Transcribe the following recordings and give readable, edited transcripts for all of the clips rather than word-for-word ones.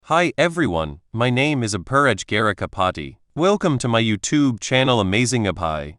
Hi everyone, my name is Abhuraj Garakapati. Welcome to my YouTube channel Amazing Abhay.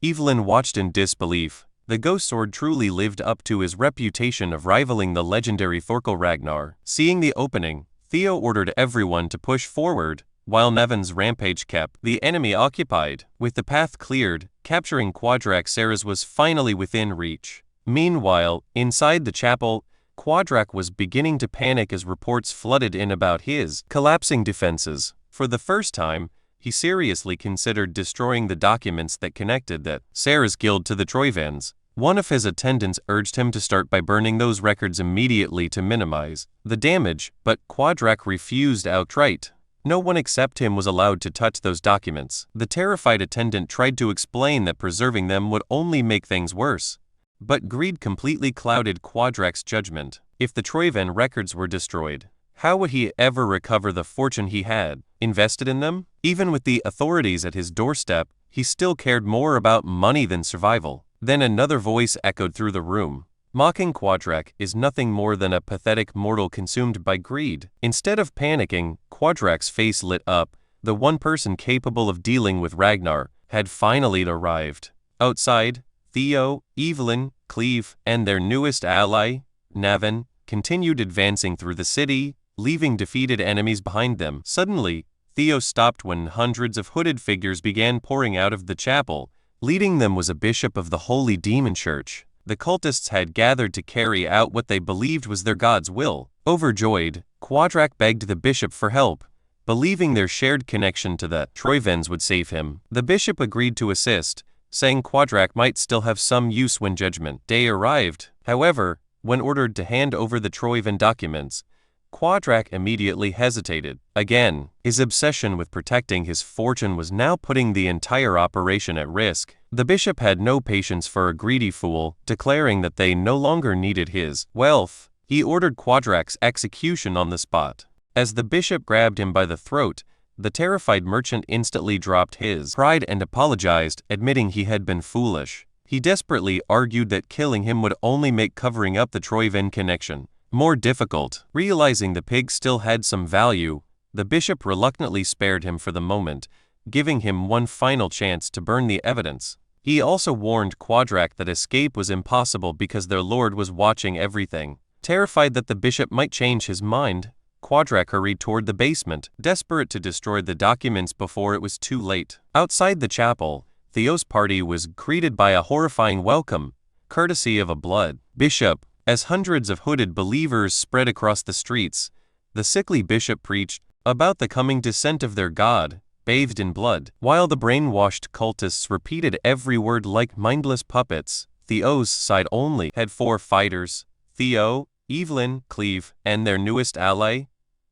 Evelyn watched in disbelief. The ghost sword truly lived up to his reputation of rivaling the legendary Theo Ragnar. Seeing the opening, Theo ordered everyone to push forward, while Nevin's rampage kept the enemy occupied. With the path cleared, capturing Quadrak Ceres was finally within reach. Meanwhile, inside the chapel, Quadrak was beginning to panic as reports flooded in about his collapsing defenses. For the first time, he seriously considered destroying the documents that connected that Ceres guild to the Troivens. One of his attendants urged him to start by burning those records immediately to minimize the damage, but Quadrak refused outright. No one except him was allowed to touch those documents. The terrified attendant tried to explain that preserving them would only make things worse. But greed completely clouded Quadrak's judgment. If the Troiven records were destroyed, how would he ever recover the fortune he had invested in them? Even with the authorities at his doorstep, he still cared more about money than survival. Then another voice echoed through the room. Mocking Quadrak is nothing more than a pathetic mortal consumed by greed. Instead of panicking, Quadrak's face lit up. The one person capable of dealing with Ragnar had finally arrived. Outside, Theo, Evelyn, Cleve, and their newest ally, Navin, continued advancing through the city, leaving defeated enemies behind them. Suddenly, Theo stopped when hundreds of hooded figures began pouring out of the chapel. Leading them was a bishop of the Holy Demon Church. The cultists had gathered to carry out what they believed was their god's will. Overjoyed, Quadrak begged the bishop for help, believing their shared connection to the Troivens would save him. The bishop agreed to assist, saying Quadrak might still have some use when Judgment Day arrived. However, when ordered to hand over the Troiven documents, Quadrak immediately hesitated. Again, his obsession with protecting his fortune was now putting the entire operation at risk. The bishop had no patience for a greedy fool, declaring that they no longer needed his wealth. He ordered Quadrak's execution on the spot. As the bishop grabbed him by the throat, the terrified merchant instantly dropped his pride and apologized, admitting he had been foolish. He desperately argued that killing him would only make covering up the Troiven connection more difficult. Realizing the pig still had some value, the bishop reluctantly spared him for the moment, giving him one final chance to burn the evidence. He also warned Quadrak that escape was impossible because their lord was watching everything. Terrified that the bishop might change his mind, Quadrak hurried toward the basement, desperate to destroy the documents before it was too late. Outside the chapel, Theo's party was greeted by a horrifying welcome, courtesy of a blood bishop. As hundreds of hooded believers spread across the streets, the sickly bishop preached about the coming descent of their god, bathed in blood. While the brainwashed cultists repeated every word like mindless puppets, Theo's side only had 4 fighters: Theo, Evelyn, Cleve, and their newest ally,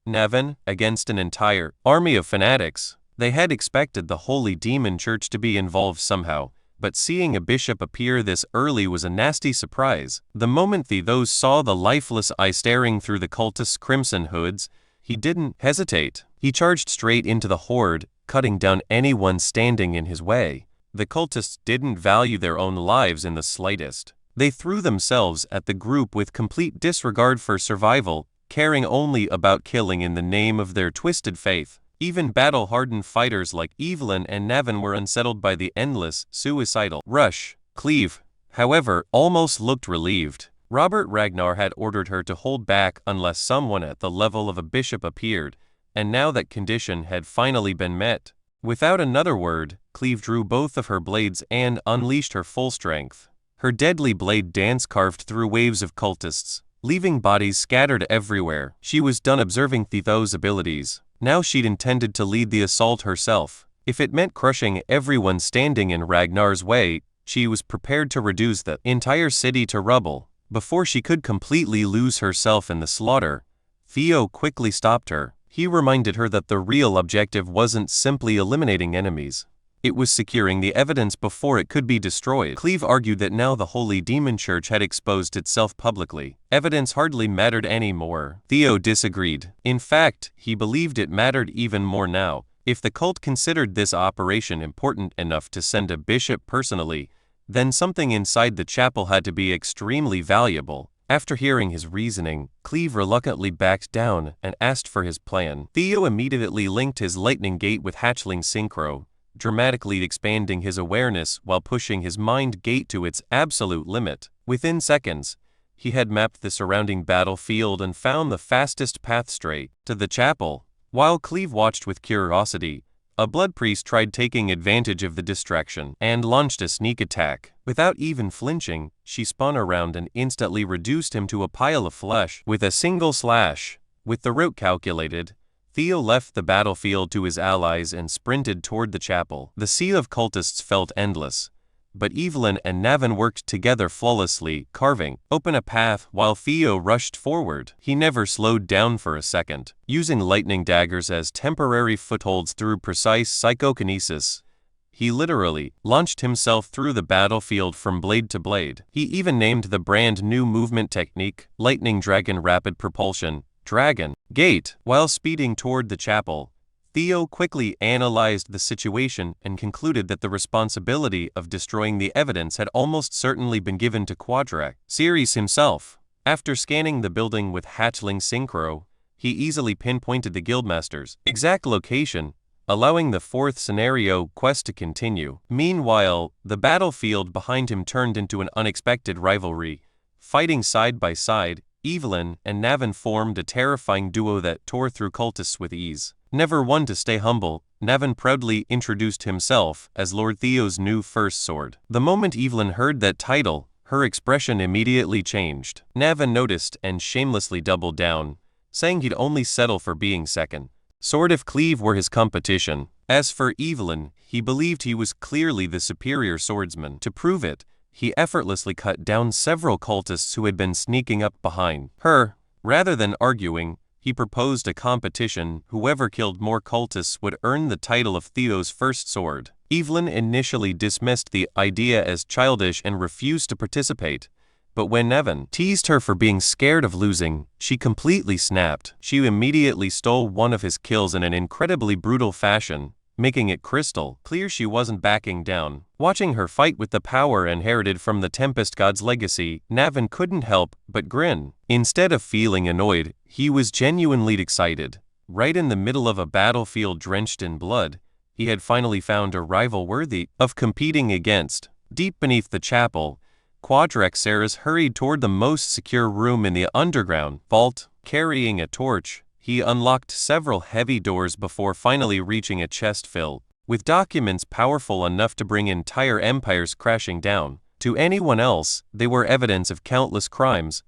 Navin, against an entire army of fanatics. They had expected the Holy Demon Church to be involved somehow, but seeing a bishop appear this early was a nasty surprise. The moment Theo saw the lifeless eye staring through the cultists' crimson hoods, he didn't hesitate. He charged straight into the horde, cutting down anyone standing in his way. The cultists didn't value their own lives in the slightest. They threw themselves at the group with complete disregard for survival, caring only about killing in the name of their twisted faith. Even battle-hardened fighters like Evelyn and Navin were unsettled by the endless, suicidal rush. Cleve, however, almost looked relieved. Robert Ragnar had ordered her to hold back unless someone at the level of a bishop appeared, and now that condition had finally been met. Without another word, Cleve drew both of her blades and unleashed her full strength. Her deadly blade dance carved through waves of cultists, leaving bodies scattered everywhere. She was done observing Theo's abilities. Now she'd intended to lead the assault herself. If it meant crushing everyone standing in Ragnar's way, she was prepared to reduce the entire city to rubble. Before she could completely lose herself in the slaughter, Theo quickly stopped her. He reminded her that the real objective wasn't simply eliminating enemies. It was securing the evidence before it could be destroyed. Cleve argued that now the Holy Demon Church had exposed itself publicly, evidence hardly mattered anymore. Theo disagreed. In fact, he believed it mattered even more now, If the cult considered this operation important enough to send a bishop personally, then something inside the chapel had to be extremely valuable. After hearing his reasoning, Cleve reluctantly backed down and asked for his plan. Theo immediately linked his lightning gate with hatchling synchro, dramatically expanding his awareness while pushing his mind gate to its absolute limit. Within seconds, he had mapped the surrounding battlefield and found the fastest path straight to the chapel. While Cleve watched with curiosity, a blood priest tried taking advantage of the distraction and launched a sneak attack. Without even flinching, she spun around and instantly reduced him to a pile of flesh with a single slash. With the route calculated, Theo left the battlefield to his allies and sprinted toward the chapel. The sea of cultists felt endless, but Evelyn and Navin worked together flawlessly, carving open a path while Theo rushed forward. He never slowed down for a second, using lightning daggers as temporary footholds through precise psychokinesis. He literally launched himself through the battlefield from blade to blade. He even named the brand new movement technique, Lightning Dragon Rapid Propulsion, Dragon Gate. While speeding toward the chapel, Theo quickly analyzed the situation and concluded that the responsibility of destroying the evidence had almost certainly been given to Quadrak Ceres himself. After scanning the building with hatchling synchro, he easily pinpointed the guildmaster's exact location, allowing the fourth scenario quest to continue. Meanwhile, the battlefield behind him turned into an unexpected rivalry. Fighting side by side, Evelyn and Navin formed a terrifying duo that tore through cultists with ease. Never one to stay humble, Navin proudly introduced himself as Lord Theo's new first sword. The moment Evelyn heard that title, her expression immediately changed. Navin noticed and shamelessly doubled down, saying he'd only settle for being second sword if Cleve were his competition. As for Evelyn, he believed he was clearly the superior swordsman. To prove it, he effortlessly cut down several cultists who had been sneaking up behind her. Rather than arguing, he proposed a competition. Whoever killed more cultists would earn the title of Theo's first sword. Evelyn initially dismissed the idea as childish and refused to participate, but when Navin teased her for being scared of losing, she completely snapped. She immediately stole one of his kills in an incredibly brutal fashion, making it crystal clear she wasn't backing down. Watching her fight with the power inherited from the Tempest God's legacy, Navin couldn't help but grin. Instead of feeling annoyed, he was genuinely excited. Right in the middle of a battlefield drenched in blood, he had finally found a rival worthy of competing against. Deep beneath the chapel, Quadrak Ceres hurried toward the most secure room in the underground vault. Carrying a torch, he unlocked several heavy doors before finally reaching a chest filled with documents powerful enough to bring entire empires crashing down. To anyone else, they were evidence of countless crimes,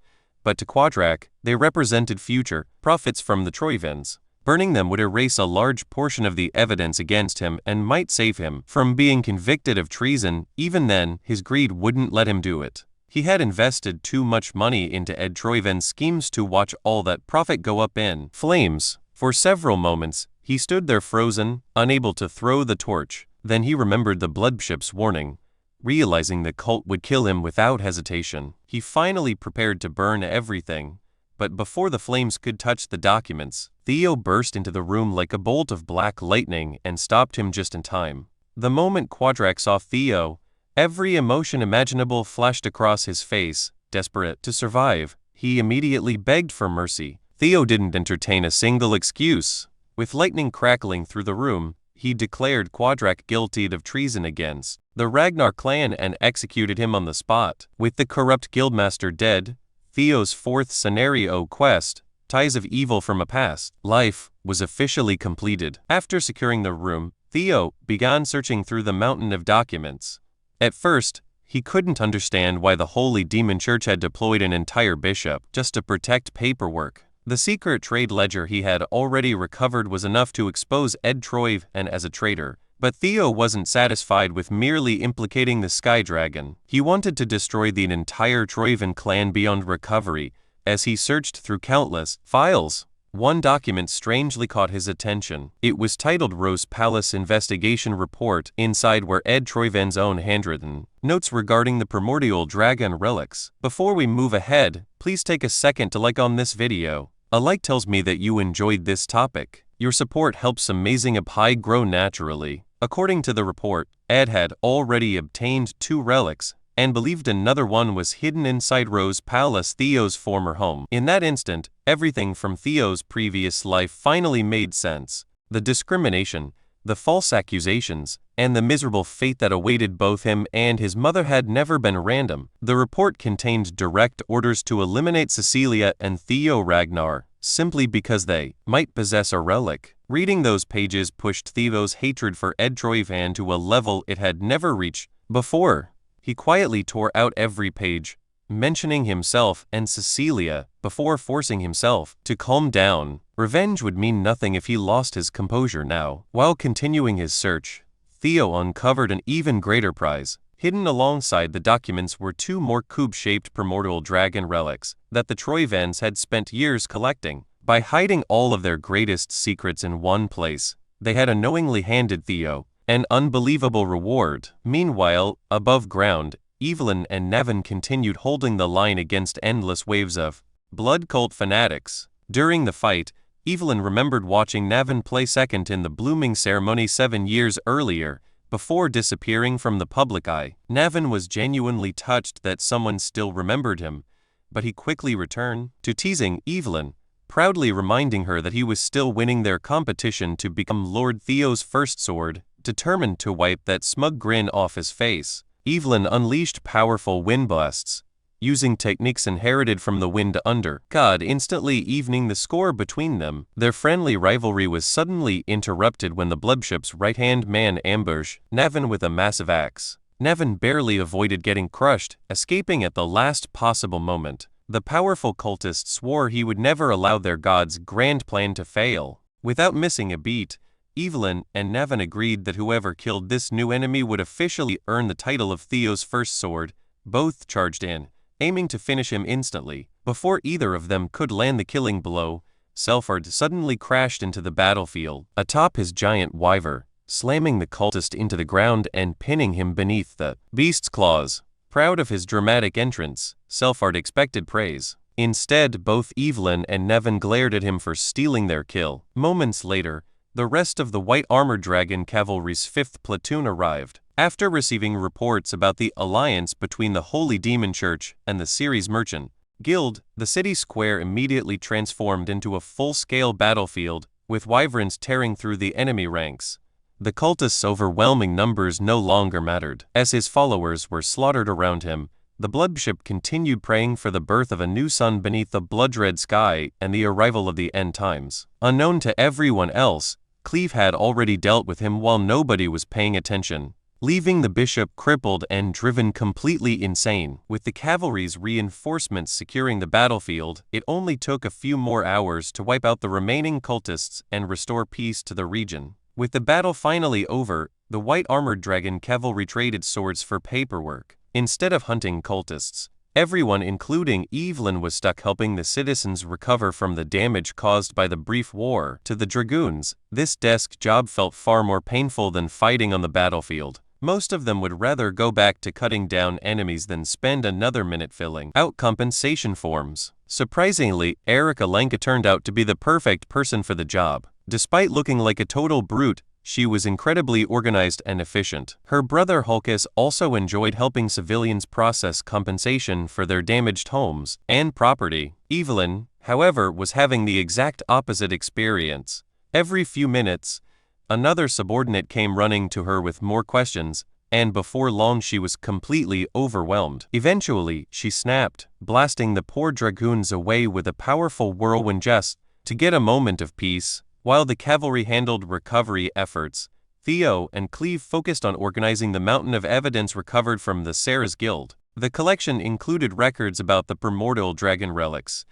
but to Quadrak, they represented future profits from the Troivens. Burning them would erase a large portion of the evidence against him and might save him from being convicted of treason. Even then, his greed wouldn't let him do it. He had invested too much money into Ed Troiven's schemes to watch all that profit go up in flames. For several moments, he stood there frozen, unable to throw the torch. Then he remembered the Bloodship's warning. Realizing the cult would kill him without hesitation, he finally prepared to burn everything. But before the flames could touch the documents, Theo burst into the room like a bolt of black lightning and stopped him just in time. The moment Quadrak saw Theo, every emotion imaginable flashed across his face. Desperate to survive, he immediately begged for mercy. Theo didn't entertain a single excuse. With lightning crackling through the room, he declared Quadrak guilty of treason against the Ragnar clan and executed him on the spot. With the corrupt guildmaster dead, Theo's fourth scenario quest, Ties of Evil from a Past Life, was officially completed. After securing the room, Theo began searching through the mountain of documents. At first, he couldn't understand why the Holy Demon Church had deployed an entire bishop just to protect paperwork. The secret trade ledger he had already recovered was enough to expose Ed Troive as a traitor. But Theo wasn't satisfied with merely implicating the Sky Dragon. He wanted to destroy the entire Troiven clan beyond recovery. As he searched through countless files, one document strangely caught his attention. It was titled Rose Palace Investigation Report. Inside were Ed Troiven's own handwritten notes regarding the primordial dragon relics. Before we move ahead, please take a second to like on this video. A like tells me that you enjoyed this topic. Your support helps amazing Apai grow naturally. According to the report, Ed had already obtained 2 relics, and believed another one was hidden inside Rose Palace, Theo's former home. In that instant, everything from Theo's previous life finally made sense. The discrimination, the false accusations, and the miserable fate that awaited both him and his mother had never been random. The report contained direct orders to eliminate Cecilia and Theo Ragnar, simply because they might possess a relic. Reading those pages pushed Theo's hatred for Ed Troyvan to a level it had never reached before. He quietly tore out every page, mentioning himself and Cecilia, before forcing himself to calm down. Revenge would mean nothing if he lost his composure now. While continuing his search, Theo uncovered an even greater prize. Hidden alongside the documents were 2 more cube-shaped primordial dragon relics that the Troyvans had spent years collecting. By hiding all of their greatest secrets in one place, they had unknowingly handed Theo an unbelievable reward. Meanwhile, above ground, Evelyn and Navin continued holding the line against endless waves of blood cult fanatics. During the fight, Evelyn remembered watching Navin play second in the blooming ceremony 7 years earlier, before disappearing from the public eye. Navin was genuinely touched that someone still remembered him, but he quickly returned to teasing Evelyn, proudly reminding her that he was still winning their competition to become Lord Theo's first sword. Determined to wipe that smug grin off his face, Evelyn unleashed powerful wind blasts, using techniques inherited from the Wind Under God, instantly evening the score between them. Their friendly rivalry was suddenly interrupted when the Bloodship's right-hand man ambushed Navin with a massive axe. Navin barely avoided getting crushed, escaping at the last possible moment. The powerful cultist swore he would never allow their god's grand plan to fail. Without missing a beat, Evelyn and Navin agreed that whoever killed this new enemy would officially earn the title of Theo's first sword. Both charged in, aiming to finish him instantly. Before either of them could land the killing blow, Selfard suddenly crashed into the battlefield, atop his giant wyvern, slamming the cultist into the ground and pinning him beneath the beast's claws. Proud of his dramatic entrance, Selfard expected praise. Instead, both Evelyn and Navin glared at him for stealing their kill. Moments later, the rest of the White Armored Dragon Cavalry's 5th platoon arrived. After receiving reports about the alliance between the Holy Demon Church and the Ceres Merchant Guild, the city square immediately transformed into a full-scale battlefield, with wyverns tearing through the enemy ranks. The cultist's overwhelming numbers no longer mattered. As his followers were slaughtered around him, the Bloodship continued praying for the birth of a new sun beneath the blood-red sky and the arrival of the end times. Unknown to everyone else, Cleve had already dealt with him while nobody was paying attention, leaving the bishop crippled and driven completely insane. With the cavalry's reinforcements securing the battlefield, it only took a few more hours to wipe out the remaining cultists and restore peace to the region. With the battle finally over, the White Armored Dragon Cavalry traded swords for paperwork. Instead of hunting cultists, everyone, including Evelyn, was stuck helping the citizens recover from the damage caused by the brief war. To the dragoons, this desk job felt far more painful than fighting on the battlefield. Most of them would rather go back to cutting down enemies than spend another minute filling out compensation forms. Surprisingly, Erica Lanka turned out to be the perfect person for the job. Despite looking like a total brute, she was incredibly organized and efficient. Her brother Hulkus also enjoyed helping civilians process compensation for their damaged homes and property. Evelyn, however, was having the exact opposite experience. Every few minutes, another subordinate came running to her with more questions, and before long she was completely overwhelmed. Eventually, she snapped, blasting the poor dragoons away with a powerful whirlwind just to get a moment of peace. While the cavalry handled recovery efforts, Theo and Cleve focused on organizing the mountain of evidence recovered from the Ceres Guild. The collection included records about the primordial dragon relics,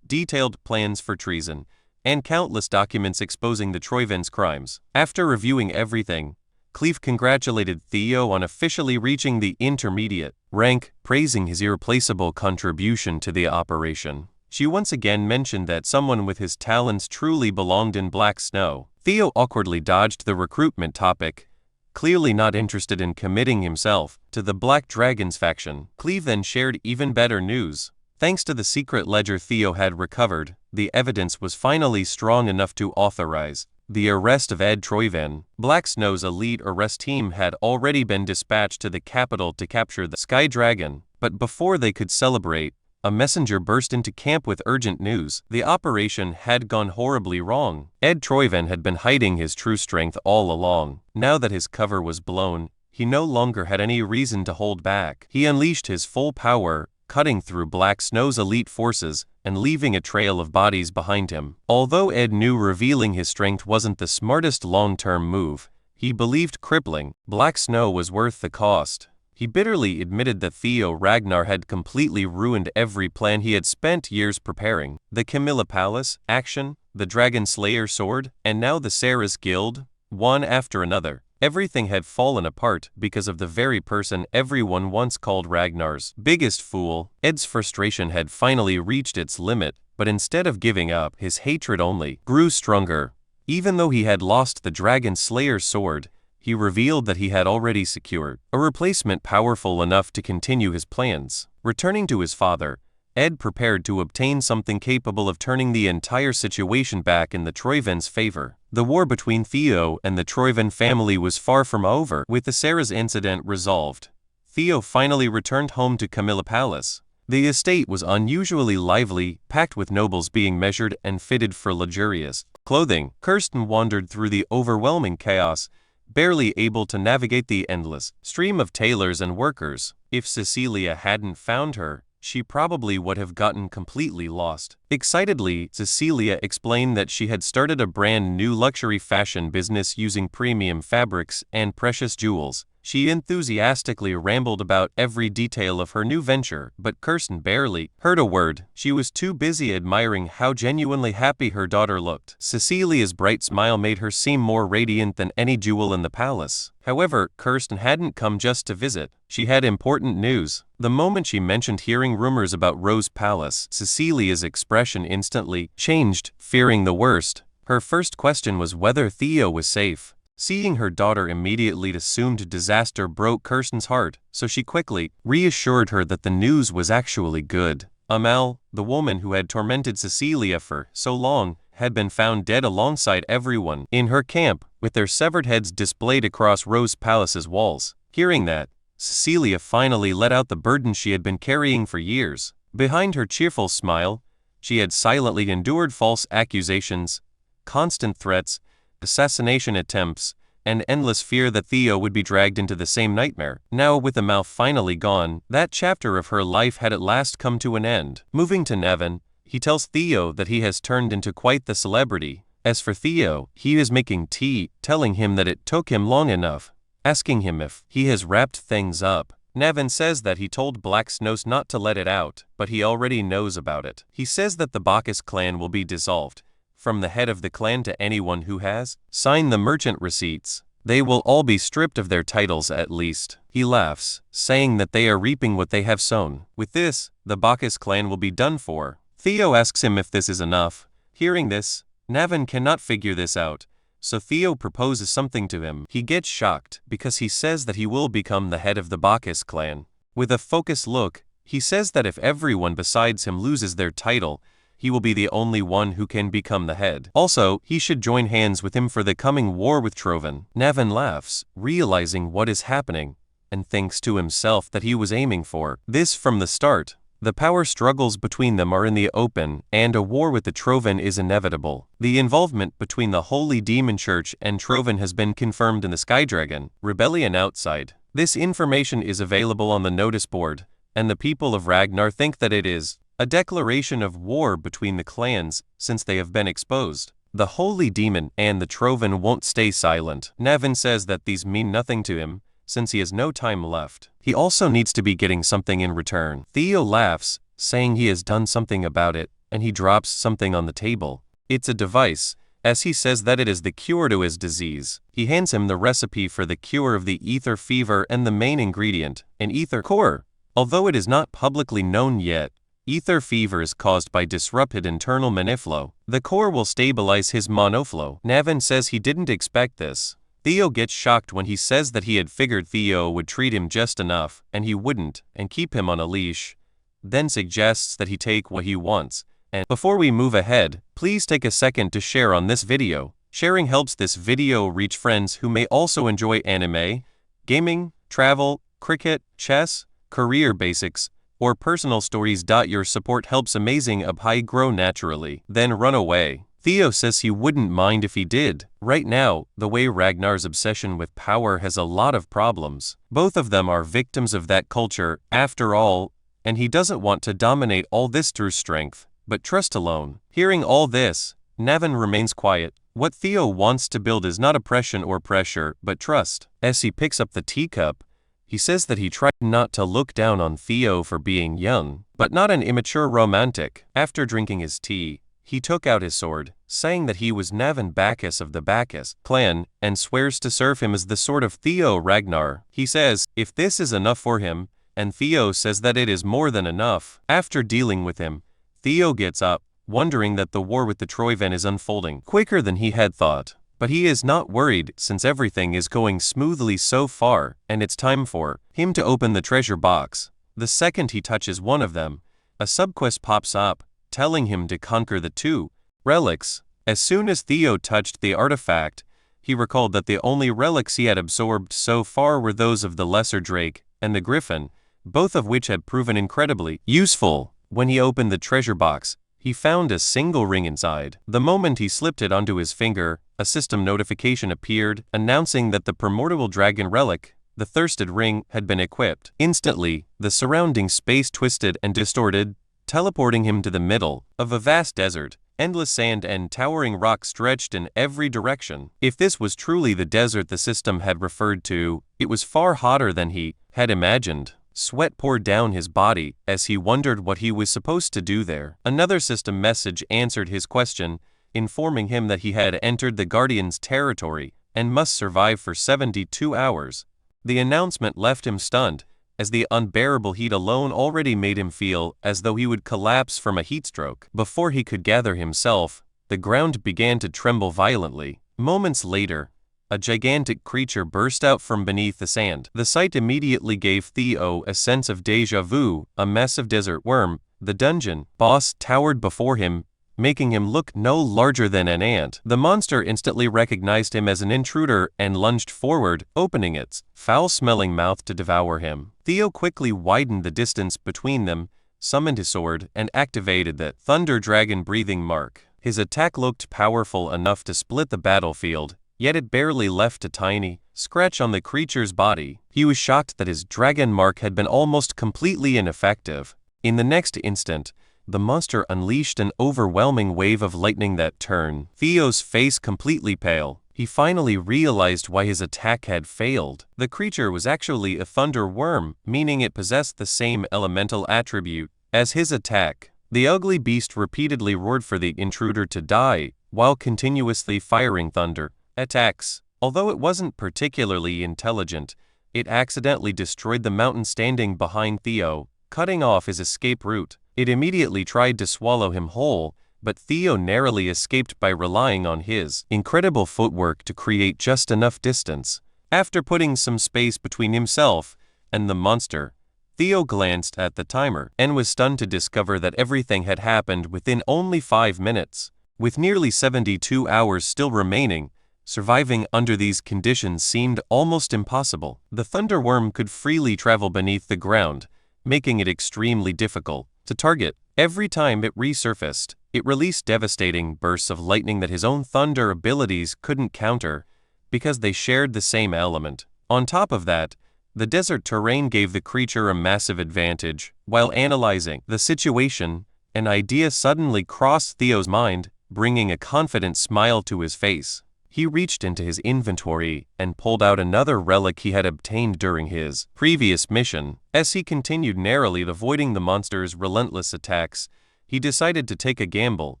detailed plans for treason, and countless documents exposing the Troyvans' crimes. After reviewing everything, Cleve congratulated Theo on officially reaching the intermediate rank, praising his irreplaceable contribution to the operation. She once again mentioned that someone with his talents truly belonged in Black Snow. Theo awkwardly dodged the recruitment topic, clearly not interested in committing himself to the Black Dragons faction. Cleve then shared even better news. Thanks to the secret ledger Theo had recovered, the evidence was finally strong enough to authorize The arrest of Ed Troyven. Black Snow's elite arrest team had already been dispatched to the capital to capture the Sky Dragon, but before they could celebrate, a messenger burst into camp with urgent news. The operation had gone horribly wrong. Ed Troyven had been hiding his true strength all along. Now that his cover was blown, he no longer had any reason to hold back. He unleashed his full power, cutting through Black Snow's elite forces and leaving a trail of bodies behind him. Although Ed knew revealing his strength wasn't the smartest long-term move, he believed crippling Black Snow was worth the cost. He bitterly admitted that Theo Ragnar had completely ruined every plan he had spent years preparing. The Camilla Palace, action, the Dragon Slayer sword, and now the Sarah's Guild, one after another. Everything had fallen apart because of the very person everyone once called Ragnar's biggest fool. Ed's frustration had finally reached its limit, but instead of giving up, his hatred only grew stronger. Even though he had lost the Dragon Slayer's sword, he revealed that he had already secured a replacement powerful enough to continue his plans. Returning to his father, Ed prepared to obtain something capable of turning the entire situation back in the Troyven's favor. The war between Theo and the Troyven family was far from over. With the Sarah's incident resolved, Theo finally returned home to Camilla Palace. The estate was unusually lively, packed with nobles being measured and fitted for luxurious clothing. Kirsten wandered through the overwhelming chaos, barely able to navigate the endless stream of tailors and workers. If Cecilia hadn't found her, she probably would have gotten completely lost. Excitedly, Cecilia explained that she had started a brand new luxury fashion business using premium fabrics and precious jewels. She enthusiastically rambled about every detail of her new venture, but Kirsten barely heard a word. She was too busy admiring how genuinely happy her daughter looked. Cecilia's bright smile made her seem more radiant than any jewel in the palace. However, Kirsten hadn't come just to visit. She had important news. The moment she mentioned hearing rumors about Rose Palace, Cecilia's expression instantly changed, fearing the worst. Her first question was whether Theo was safe. Seeing her daughter immediately assumed disaster broke Kirsten's heart, so she quickly reassured her that the news was actually good. Amal, the woman who had tormented Cecilia for so long, had been found dead alongside everyone in her camp, with their severed heads displayed across Rose Palace's walls. Hearing that, Cecilia finally let out the burden she had been carrying for years. Behind her cheerful smile, she had silently endured false accusations, constant threats, assassination attempts, and endless fear that Theo would be dragged into the same nightmare. Now, with the mouth finally gone, that chapter of her life had at last come to an end. Moving to Nevin, he tells Theo that he has turned into quite the celebrity. As for Theo, he is making tea, telling him that it took him long enough, asking him if he has wrapped things up. Nevin says that he told Black Snow not to let it out, but he already knows about it. He says that the Bacchus clan will be dissolved, from the head of the clan to anyone who has signed the merchant receipts. They will all be stripped of their titles at least. He laughs, saying that they are reaping what they have sown. With this, the Bacchus clan will be done for. Theo asks him if this is enough. Hearing this, Nevin cannot figure this out, so Theo proposes something to him. He gets shocked because he says that he will become the head of the Bacchus clan. With a focused look, he says that if everyone besides him loses their title, he will be the only one who can become the head. Also, he should join hands with him for the coming war with Troven. Nevin laughs, realizing what is happening, and thinks to himself that he was aiming for this from the start. The power struggles between them are in the open, and a war with the Troven is inevitable. The involvement between the Holy Demon Church and Troven has been confirmed in the Sky Dragon Rebellion outside. This information is available on the notice board, and the people of Ragnar think that it is a declaration of war between the clans since they have been exposed. The Holy Demon and the Troven won't stay silent. Nevin says that these mean nothing to him, since he has no time left. He also needs to be getting something in return. Theo laughs, saying he has done something about it, and he drops something on the table. It's a device, as he says that it is the cure to his disease. He hands him the recipe for the cure of the ether fever and the main ingredient, an ether core. Although it is not publicly known yet, ether fever is caused by disrupted internal maniflow. The core will stabilize his monoflow. Nevin says he didn't expect this. Theo gets shocked when he says that he had figured Theo would treat him just enough, and he wouldn't, and keep him on a leash. Then suggests that he take what he wants. And before we move ahead, please take a second to share on this video. Sharing helps this video reach friends who may also enjoy anime, gaming, travel, cricket, chess, career basics, or personal stories. Your support helps Amazing Abhai grow naturally. Then run away. Theo says he wouldn't mind if he did. Right now, the way Ragnar's obsession with power has a lot of problems. Both of them are victims of that culture, after all, and he doesn't want to dominate all this through strength, but trust alone. Hearing all this, Navin remains quiet. What Theo wants to build is not oppression or pressure, but trust. As he picks up the teacup, he says that he tried not to look down on Theo for being young, but not an immature romantic. After drinking his tea, he took out his sword, saying that he was Navin Bacchus of the Bacchus clan, and swears to serve him as the sword of Theo Ragnar. He says, if this is enough for him, and Theo says that it is more than enough. After dealing with him, Theo gets up, wondering that the war with the Troyven is unfolding quicker than he had thought. But he is not worried since everything is going smoothly so far, and it's time for him to open the treasure box. The second he touches one of them, a subquest pops up, telling him to conquer the 2 relics. As soon as Theo touched the artifact, he recalled that the only relics he had absorbed so far were those of the Lesser Drake and the Griffin, both of which had proven incredibly useful. When he opened the treasure box, he found a single ring inside. The moment he slipped it onto his finger, a system notification appeared, announcing that the primordial dragon relic, the Thirsted Ring, had been equipped. Instantly, the surrounding space twisted and distorted, teleporting him to the middle of a vast desert. Endless sand and towering rocks stretched in every direction. If this was truly the desert the system had referred to, it was far hotter than he had imagined. Sweat poured down his body as he wondered what he was supposed to do there. Another system message answered his question, informing him that he had entered the Guardian's territory and must survive for 72 hours. The announcement left him stunned, as the unbearable heat alone already made him feel as though he would collapse from a heatstroke. Before he could gather himself, the ground began to tremble violently. Moments later, a gigantic creature burst out from beneath the sand. The sight immediately gave Theo a sense of déjà vu. A massive desert worm, the dungeon boss, towered before him, making him look no larger than an ant. The monster instantly recognized him as an intruder and lunged forward, opening its foul-smelling mouth to devour him. Theo quickly widened the distance between them, summoned his sword, and activated the Thunder Dragon breathing mark. His attack looked powerful enough to split the battlefield, yet it barely left a tiny scratch on the creature's body. He was shocked that his dragon mark had been almost completely ineffective. In the next instant, the monster unleashed an overwhelming wave of lightning that turned Theo's face completely pale. He finally realized why his attack had failed. The creature was actually a thunder worm, meaning it possessed the same elemental attribute as his attack. The ugly beast repeatedly roared for the intruder to die, while continuously firing thunder attacks. Although it wasn't particularly intelligent, it accidentally destroyed the mountain standing behind Theo, cutting off his escape route. It immediately tried to swallow him whole, but Theo narrowly escaped by relying on his incredible footwork to create just enough distance. After putting some space between himself and the monster, Theo glanced at the timer and was stunned to discover that everything had happened within only 5 minutes. With nearly 72 hours still remaining, surviving under these conditions seemed almost impossible. The thunderworm could freely travel beneath the ground, making it extremely difficult to target. Every time it resurfaced, it released devastating bursts of lightning that his own thunder abilities couldn't counter, because they shared the same element. On top of that, the desert terrain gave the creature a massive advantage. While analyzing the situation, an idea suddenly crossed Theo's mind, bringing a confident smile to his face. He reached into his inventory and pulled out another relic he had obtained during his previous mission. As he continued narrowly avoiding the monster's relentless attacks, he decided to take a gamble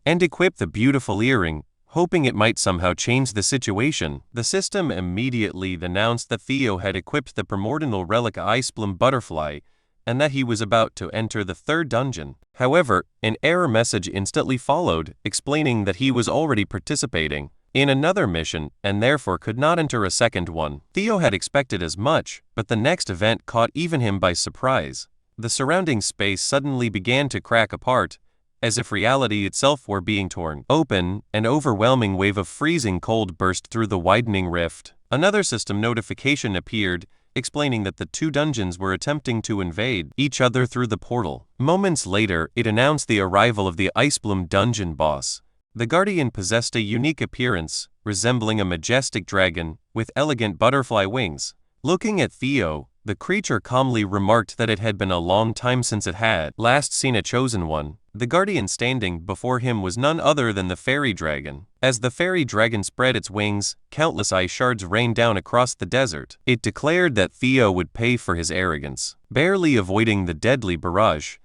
and equip the beautiful earring, hoping it might somehow change the situation. The system immediately announced that Theo had equipped the primordial relic Iceblum Butterfly, and that he was about to enter the 3rd dungeon. However, an error message instantly followed, explaining that he was already participating in another mission, and therefore could not enter a second one. Theo had expected as much, but the next event caught even him by surprise. The surrounding space suddenly began to crack apart, as if reality itself were being torn open. An overwhelming wave of freezing cold burst through the widening rift. Another system notification appeared, explaining that the two dungeons were attempting to invade each other through the portal. Moments later, it announced the arrival of the Icebloom dungeon boss. The Guardian possessed a unique appearance, resembling a majestic dragon, with elegant butterfly wings. Looking at Theo, the creature calmly remarked that it had been a long time since it had last seen a chosen one. The Guardian standing before him was none other than the fairy dragon. As the fairy dragon spread its wings, countless ice shards rained down across the desert. It declared that Theo would pay for his arrogance. Barely avoiding the deadly barrage,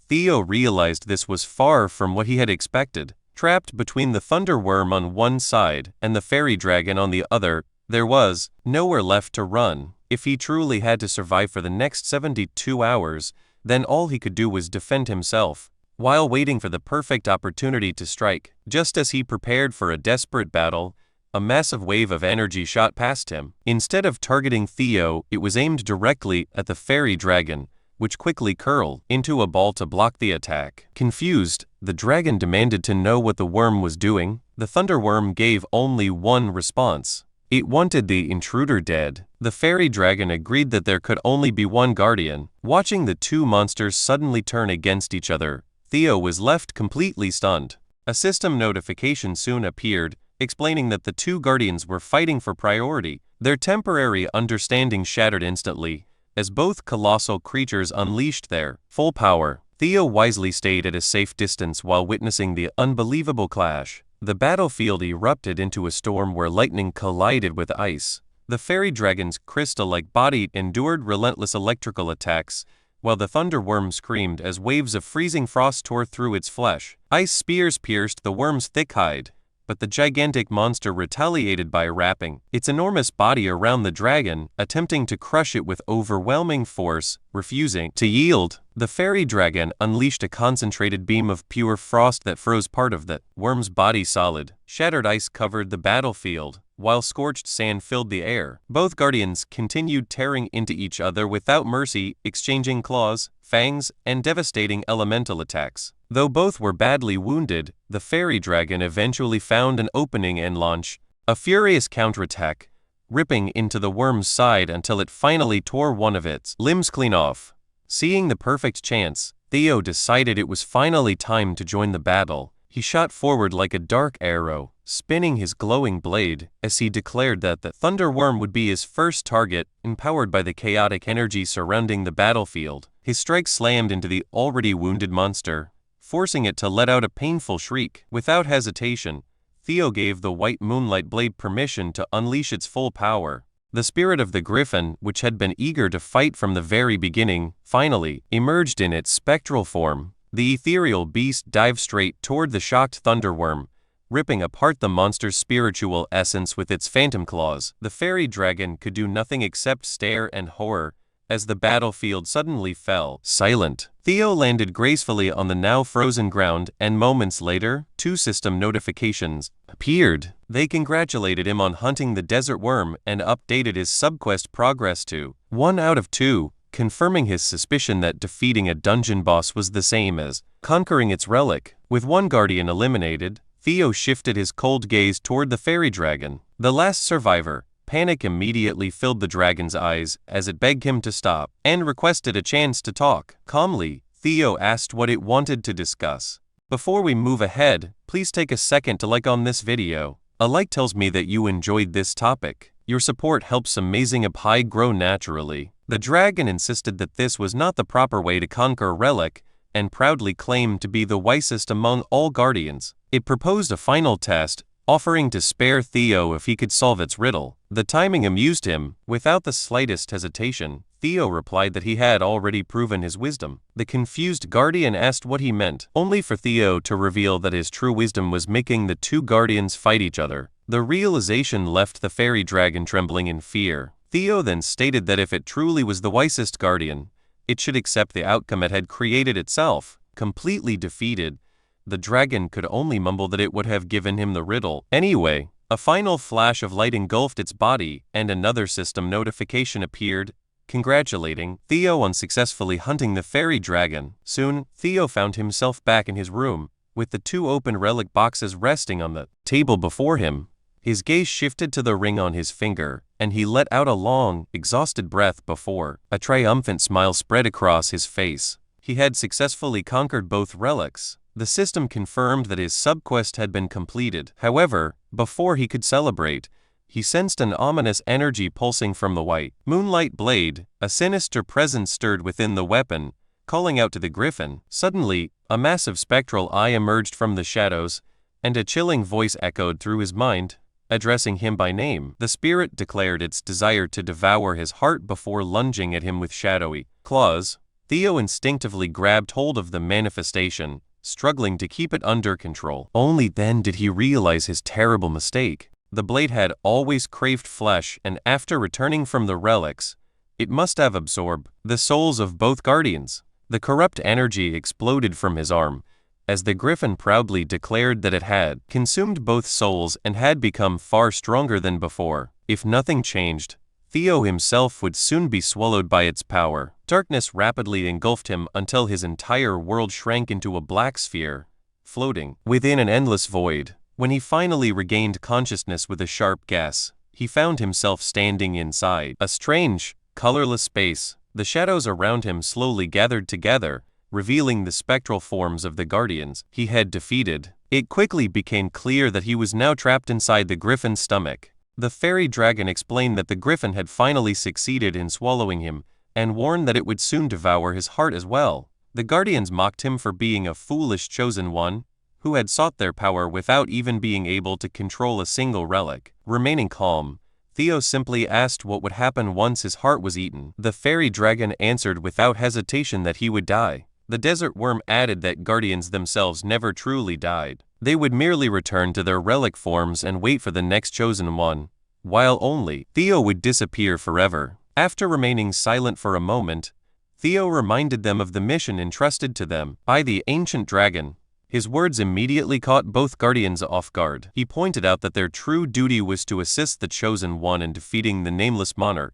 Theo realized this was far from what he had expected. Trapped between the Thunderworm on one side and the fairy dragon on the other, there was nowhere left to run. If he truly had to survive for the next 72 hours, then all he could do was defend himself, while waiting for the perfect opportunity to strike. Just as he prepared for a desperate battle, a massive wave of energy shot past him. Instead of targeting Theo, it was aimed directly at the fairy dragon, which quickly curled into a ball to block the attack. Confused, the dragon demanded to know what the worm was doing. The Thunderworm gave only one response. It wanted the intruder dead. The fairy dragon agreed that there could only be one guardian. Watching the two monsters suddenly turn against each other, Theo was left completely stunned. A system notification soon appeared, explaining that the two guardians were fighting for priority. Their temporary understanding shattered instantly, as both colossal creatures unleashed their full power. Theo wisely stayed at a safe distance while witnessing the unbelievable clash. The battlefield erupted into a storm where lightning collided with ice. The fairy dragon's crystal-like body endured relentless electrical attacks, while the Thunderworm screamed as waves of freezing frost tore through its flesh. Ice spears pierced the worm's thick hide, but the gigantic monster retaliated by wrapping its enormous body around the dragon, attempting to crush it with overwhelming force. Refusing to yield, the fairy dragon unleashed a concentrated beam of pure frost that froze part of the worm's body solid. Shattered ice covered the battlefield, while scorched sand filled the air. Both guardians continued tearing into each other without mercy, exchanging claws, fangs, and devastating elemental attacks. Though both were badly wounded, the fairy dragon eventually found an opening and launched a furious counterattack, ripping into the worm's side until it finally tore one of its limbs clean off. Seeing the perfect chance, Theo decided it was finally time to join the battle. He shot forward like a dark arrow, spinning his glowing blade, as he declared that the Thunderworm would be his first target. Empowered by the chaotic energy surrounding the battlefield, his strike slammed into the already wounded monster, forcing it to let out a painful shriek. Without hesitation, Theo gave the white moonlight blade permission to unleash its full power. The spirit of the griffin, which had been eager to fight from the very beginning, finally emerged in its spectral form. The ethereal beast dived straight toward the shocked Thunderworm, ripping apart the monster's spiritual essence with its phantom claws. The fairy dragon could do nothing except stare in horror as the battlefield suddenly fell silent. Theo landed gracefully on the now frozen ground, and moments later, two system notifications appeared. They congratulated him on hunting the desert worm and updated his subquest progress to 1 out of 2, confirming his suspicion that defeating a dungeon boss was the same as conquering its relic. With one guardian eliminated, Theo shifted his cold gaze toward the fairy dragon, the last survivor. Panic immediately filled the dragon's eyes as it begged him to stop and requested a chance to talk. Calmly, Theo asked what it wanted to discuss. Before we move ahead, please take a second to like on this video. A like tells me that you enjoyed this topic. Your support helps Amazing Apai grow naturally. The dragon insisted that this was not the proper way to conquer a relic, and proudly claimed to be the wisest among all guardians. It proposed a final test, offering to spare Theo if he could solve its riddle. The timing amused him. Without the slightest hesitation, Theo replied that he had already proven his wisdom. The confused guardian asked what he meant, only for Theo to reveal that his true wisdom was making the two guardians fight each other. The realization left the fairy dragon trembling in fear. Theo then stated that if it truly was the wisest guardian, it should accept the outcome it had created itself. Completely defeated, the dragon could only mumble that it would have given him the riddle anyway. A final flash of light engulfed its body, and another system notification appeared, congratulating Theo on successfully hunting the fairy dragon. Soon, Theo found himself back in his room, with the 2 open relic boxes resting on the table before him. His gaze shifted to the ring on his finger, and he let out a long, exhausted breath before a triumphant smile spread across his face. He had successfully conquered both relics. The system confirmed that his subquest had been completed. However, before he could celebrate, he sensed an ominous energy pulsing from the white moonlight blade. A sinister presence stirred within the weapon, calling out to the griffin. Suddenly, a massive spectral eye emerged from the shadows, and a chilling voice echoed through his mind, addressing him by name. The spirit declared its desire to devour his heart before lunging at him with shadowy claws. Theo instinctively grabbed hold of the manifestation, struggling to keep it under control. Only then did he realize his terrible mistake. The blade had always craved flesh, and after returning from the relics, it must have absorbed the souls of both guardians. The corrupt energy exploded from his arm, as the griffin proudly declared that it had consumed both souls and had become far stronger than before. If nothing changed, Theo himself would soon be swallowed by its power. Darkness rapidly engulfed him until his entire world shrank into a black sphere, floating within an endless void. When he finally regained consciousness with a sharp guess, he found himself standing inside a strange, colorless space. The shadows around him slowly gathered together, revealing the spectral forms of the guardians he had defeated. It quickly became clear that he was now trapped inside the griffin's stomach. The fairy dragon explained that the griffin had finally succeeded in swallowing him, and warned that it would soon devour his heart as well. The guardians mocked him for being a foolish chosen one, who had sought their power without even being able to control a single relic. Remaining calm, Theo simply asked what would happen once his heart was eaten. The fairy dragon answered without hesitation that he would die. The desert worm added that guardians themselves never truly died. They would merely return to their relic forms and wait for the next chosen one, while only Theo would disappear forever. After remaining silent for a moment, Theo reminded them of the mission entrusted to them by the ancient dragon. His words immediately caught both guardians off guard. He pointed out that their true duty was to assist the chosen one in defeating the nameless monarch,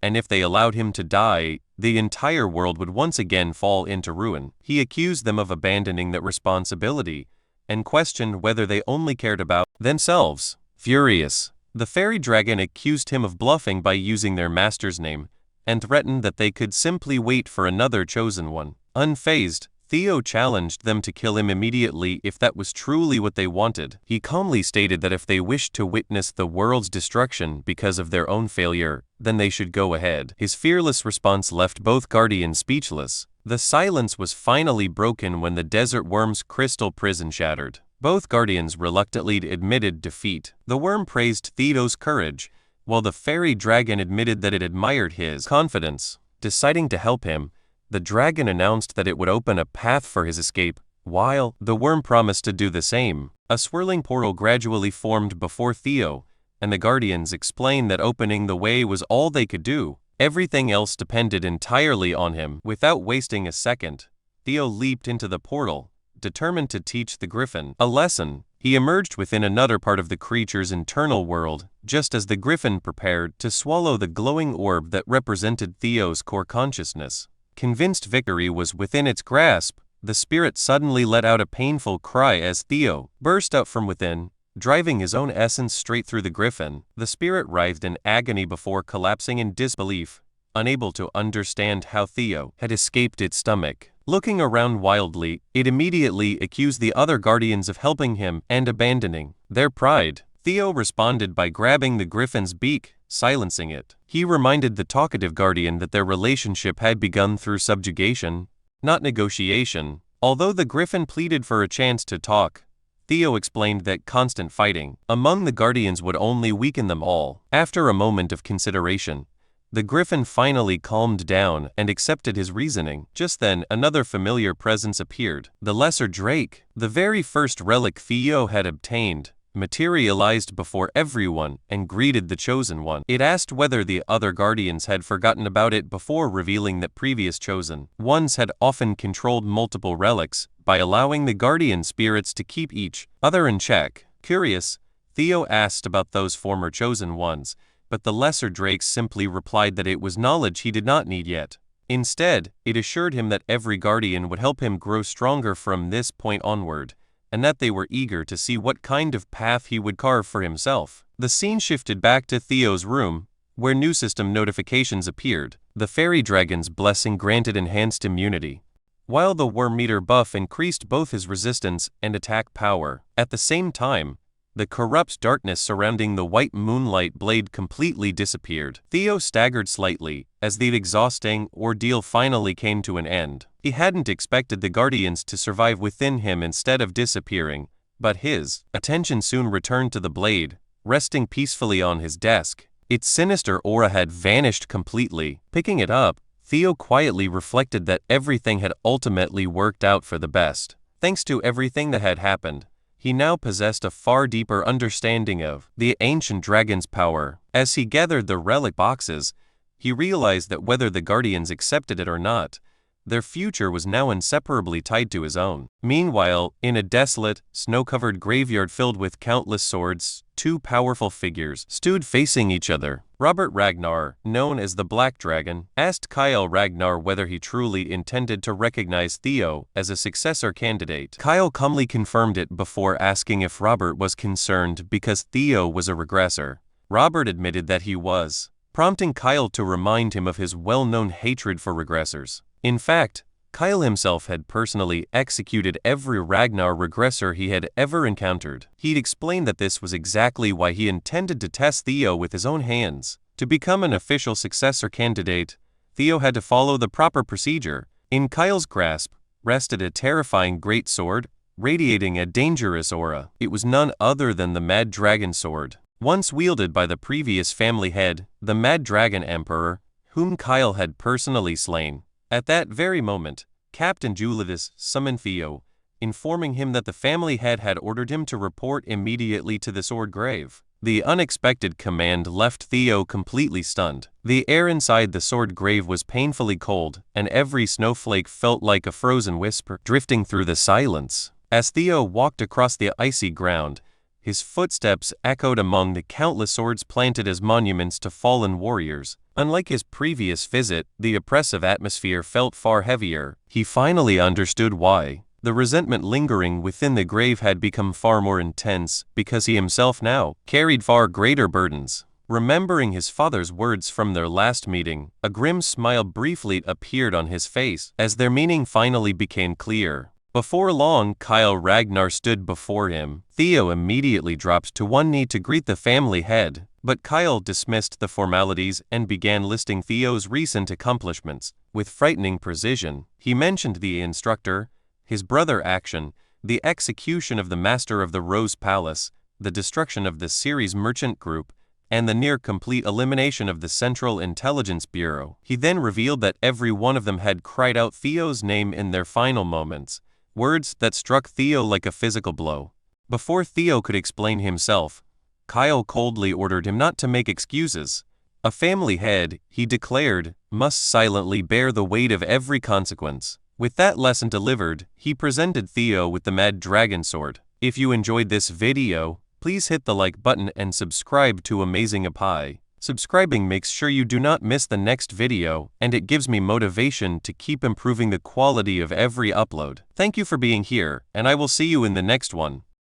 and if they allowed him to die, the entire world would once again fall into ruin. He accused them of abandoning that responsibility, and questioned whether they only cared about themselves. Furious, the fairy dragon accused him of bluffing by using their master's name, and threatened that they could simply wait for another chosen one. Unfazed, Theo challenged them to kill him immediately if that was truly what they wanted. He calmly stated that if they wished to witness the world's destruction because of their own failure, then they should go ahead. His fearless response left both guardians speechless. The silence was finally broken when the desert worm's crystal prison shattered. Both guardians reluctantly admitted defeat. The worm praised Theo's courage, while the fairy dragon admitted that it admired his confidence. Deciding to help him, the dragon announced that it would open a path for his escape, while the worm promised to do the same. A swirling portal gradually formed before Theo, and the guardians explained that opening the way was all they could do. Everything else depended entirely on him. Without wasting a second, Theo leaped into the portal, determined to teach the griffin a lesson. He emerged within another part of the creature's internal world, just as the griffin prepared to swallow the glowing orb that represented Theo's core consciousness. Convinced victory was within its grasp, the spirit suddenly let out a painful cry as Theo burst out from within, driving his own essence straight through the griffin. The spirit writhed in agony before collapsing in disbelief, unable to understand how Theo had escaped its stomach. Looking around wildly, it immediately accused the other guardians of helping him and abandoning their pride. Theo responded by grabbing the griffin's beak, silencing it. He reminded the talkative guardian that their relationship had begun through subjugation, not negotiation. Although the griffin pleaded for a chance to talk, Theo explained that constant fighting among the guardians would only weaken them all. After a moment of consideration, the griffin finally calmed down and accepted his reasoning. Just then, another familiar presence appeared. The lesser drake, the very first relic Theo had obtained, materialized before everyone and greeted the chosen one. It asked whether the other guardians had forgotten about it before revealing that previous chosen ones had often controlled multiple relics by allowing the guardian spirits to keep each other in check. Curious, Theo asked about those former chosen ones, but the lesser drakes simply replied that it was knowledge he did not need yet. Instead, it assured him that every guardian would help him grow stronger from this point onward, and that they were eager to see what kind of path he would carve for himself. The scene shifted back to Theo's room, where new system notifications appeared. The fairy dragon's blessing granted enhanced immunity, while the worm meter buff increased both his resistance and attack power. At the same time, the corrupt darkness surrounding the white moonlight blade completely disappeared. Theo staggered slightly as the exhausting ordeal finally came to an end. He hadn't expected the guardians to survive within him instead of disappearing, but his attention soon returned to the blade, resting peacefully on his desk. Its sinister aura had vanished completely. Picking it up, Theo quietly reflected that everything had ultimately worked out for the best. Thanks to everything that had happened, he now possessed a far deeper understanding of the ancient dragon's power. As he gathered the relic boxes, he realized that whether the guardians accepted it or not, their future was now inseparably tied to his own. Meanwhile, in a desolate, snow-covered graveyard filled with countless swords, two powerful figures stood facing each other. Robert Ragnar, known as the Black Dragon, asked Kyle Ragnar whether he truly intended to recognize Theo as a successor candidate. Kyle calmly confirmed it before asking if Robert was concerned because Theo was a regressor. Robert admitted that he was, prompting Kyle to remind him of his well-known hatred for regressors. In fact, Kyle himself had personally executed every Ragnar regressor he had ever encountered. He'd explained that this was exactly why he intended to test Theo with his own hands. To become an official successor candidate, Theo had to follow the proper procedure. In Kyle's grasp rested a terrifying great sword, radiating a dangerous aura. It was none other than the Mad Dragon Sword, once wielded by the previous family head, the Mad Dragon Emperor, whom Kyle had personally slain. At that very moment, Captain Julius summoned Theo, informing him that the family head had ordered him to report immediately to the sword grave. The unexpected command left Theo completely stunned. The air inside the sword grave was painfully cold, and every snowflake felt like a frozen whisper drifting through the silence. As Theo walked across the icy ground, his footsteps echoed among the countless swords planted as monuments to fallen warriors. Unlike his previous visit, the oppressive atmosphere felt far heavier. He finally understood why. The resentment lingering within the grave had become far more intense because he himself now carried far greater burdens. Remembering his father's words from their last meeting, a grim smile briefly appeared on his face as their meaning finally became clear. Before long, Kyle Ragnar stood before him. Theo immediately dropped to one knee to greet the family head, but Kyle dismissed the formalities and began listing Theo's recent accomplishments. With frightening precision, he mentioned the instructor, his brother Action, the execution of the Master of the Rose Palace, the destruction of the Ceres Merchant Group, and the near-complete elimination of the Central Intelligence Bureau. He then revealed that every one of them had cried out Theo's name in their final moments, words that struck Theo like a physical blow. Before Theo could explain himself, Kyle coldly ordered him not to make excuses. A family head, he declared, must silently bear the weight of every consequence. With that lesson delivered, he presented Theo with the Mad Dragon Sword. If you enjoyed this video, please hit the like button and subscribe to Amazing Apai. Subscribing makes sure you do not miss the next video, and it gives me motivation to keep improving the quality of every upload. Thank you for being here, and I will see you in the next one.